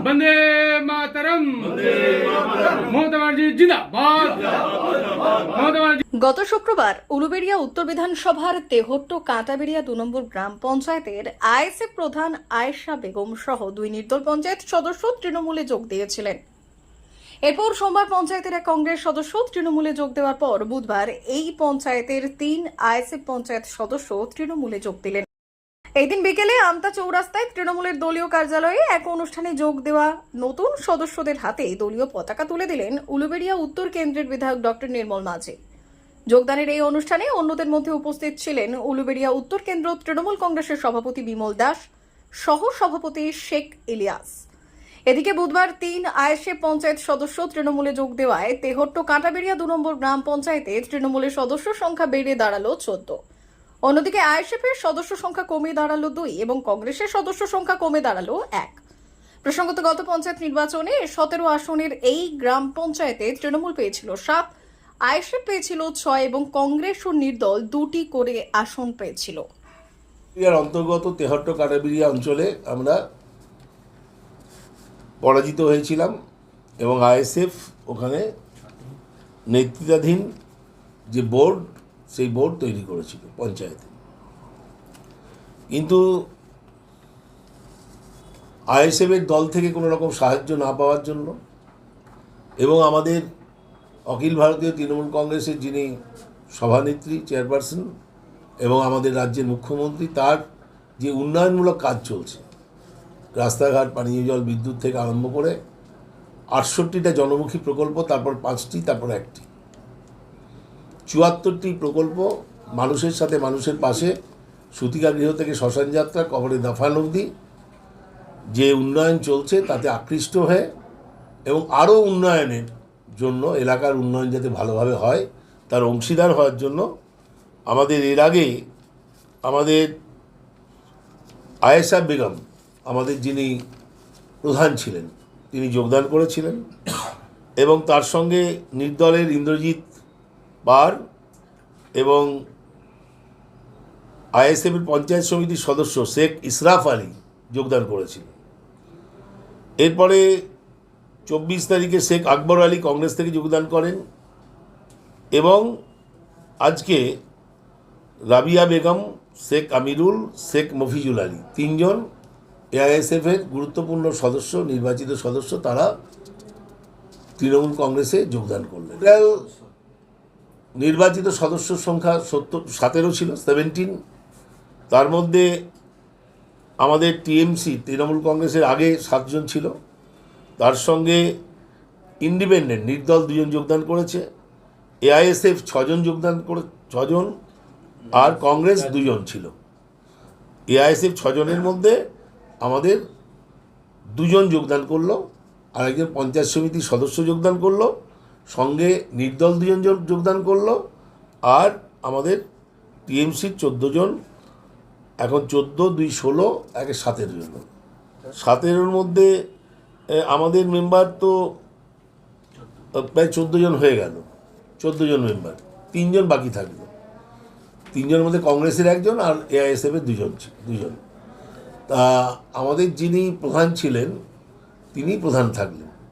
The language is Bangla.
বন্দে মাতরম। মমতা ব্যানার্জি জিন্দাবাদ। গত শুক্রবার উলুবেড়িয়া উত্তর বিধানসভার তেহট্ট কাঁটাবেড়িয়া 2 নম্বর গ্রাম পঞ্চায়েতের আইএসএফ প্রধান আয়েশা বেগম সহ 2 নির্দল পঞ্চায়েত সদস্য তৃণমূলে যোগ দিয়েছিলেন। এরপর সোমবার পঞ্চায়েতের এক কংগ্রেস সদস্য তৃণমূলে যোগ দেওয়ার পর বুধবার এই পঞ্চায়েতের 3 আইএসএফ পঞ্চায়েত সদস্য তৃণমূলে যোগ দিলেন। এই দিন বিকেলে আমতা চৌরাস্তায় তৃণমূলের দলীয় কার্যালয়ে এক অনুষ্ঠানে যোগ দেওয়া নতুন সদস্যদের হাতে দলীয় পতাকা তুলে দিলেন উলুবেড়িয়া উত্তর কেন্দ্রের বিধায়ক ডক্টর নির্মল মাঝি। যোগদানের এই অনুষ্ঠানে অন্যদের মধ্যে উপস্থিত ছিলেন উলুবেড়িয়া উত্তর কেন্দ্র তৃণমূল কংগ্রেসের সভাপতি বিমল দাস, সহ সভাপতি শেখ ইলিয়াস। এদিকে বুধবার 3 আইএসএফ পঞ্চায়েত সদস্য তৃণমূলে যোগ দেওয়ায় তেহট্ট কাঁটাবেড়িয়া 2 নম্বর গ্রাম পঞ্চায়েতে তৃণমূলের সদস্য সংখ্যা বেড়ে দাঁড়ালো 14। অন্যদিকে আইএসএফের সদস্য সংখ্যা কমে দাঁড়ালো 2 এবং কংগ্রেসের সদস্য সংখ্যা কমে দাঁড়ালো 1। প্রসঙ্গত গত পঞ্চায়েত নির্বাচনে 17 আসনের এই গ্রাম পঞ্চায়েতে তৃণমূল পেয়েছিল 7, আইএসএফ পেয়েছিল 6 এবং কংগ্রেস ও নির্দল 2টি করে আসন পেয়েছিল। এর অন্তর্গত তেহট্ট কাঁটাবেড়িয়া অঞ্চলে আমরা পরাজিত হয়েছিলাম এবং আইএসএফ ওখানে নেতৃত্বাধীন যে বোর্ড সেই বোর্ড তৈরি করেছিল পঞ্চায়েতে। কিন্তু আইএসএফের দল থেকে কোনো রকম সাহায্য না পাওয়ার জন্য এবং আমাদের অখিল ভারতীয় তৃণমূল কংগ্রেসের যিনি সভানেত্রী চেয়ারপারসন এবং আমাদের রাজ্যের মুখ্যমন্ত্রী, তার যে উন্নয়নমূলক কাজ চলছে, রাস্তাঘাট, পানীয় জল, বিদ্যুৎ থেকে আরম্ভ করে 68টা জনমুখী প্রকল্প, তারপর 5টি, তারপর 1টি, 74টি প্রকল্প মানুষের সাথে মানুষের পাশে, সুতিকা গৃহ থেকে শ্মশান যাত্রা, কবরে দাফান অবধি যে উন্নয়ন চলছে তাতে আকৃষ্ট হয়ে এবং আরও উন্নয়নের জন্য, এলাকার উন্নয়ন যাতে ভালোভাবে হয় তার অংশীদার হওয়ার জন্য আমাদের এর আগে আমাদের আয়েশা বেগম, আমাদের যিনি প্রধান ছিলেন, তিনি যোগদান করেছিলেন এবং তার সঙ্গে নির্দলের ইন্দ্রজিৎ পার এবং আইএসএফের পঞ্চায়েত সমিতির সদস্য শেখ ইসরাফ আলী যোগদান করেছিলেন। এরপরে 24 তারিখে শেখ আকবর আলী কংগ্রেস থেকে যোগদান করেন এবং আজকে রাবিয়া বেগম, শেখ আমিরুল, শেখ মফিজুল আলী, 3 জন এআইএসএফের গুরুত্বপূর্ণ সদস্য, নির্বাচিত সদস্য, তারা তৃণমূল কংগ্রেসে যোগদান করলেন। নির্বাচিত সদস্যর সংখ্যা 17 ছিল, 17। তার মধ্যে আমাদের টিএমসি, তৃণমূল কংগ্রেসের আগে 7 জন ছিল, তার সঙ্গে ইন্ডিপেন্ডেন্ট নির্দল 2 জন যোগদান করেছে, এআইএসএফ 6 জন যোগদান করে, 6 জন, আর কংগ্রেস 2 জন ছিল। এআইএসএফ 6 জনের মধ্যে আমাদের 2 জন যোগদান করলো, আর একজন পঞ্চায়েত সমিতির সদস্য যোগদান করলো, সঙ্গে নির্দল 2 জন যোগদান করলো, আর আমাদের টিএমসির 14 জন, এখন 14, 2, 16, 1, 17 জন। 17-র মধ্যে আমাদের মেম্বার তো প্রায় 14 জন হয়ে গেল, 14 জন মেম্বার, 3 জন বাকি থাকলো। 3 জনের মধ্যে কংগ্রেসের 1 জন আর এআইএসএফের 2 জন। তা আমাদের যিনি প্রধান ছিলেন তিনি প্রধান থাকলেন।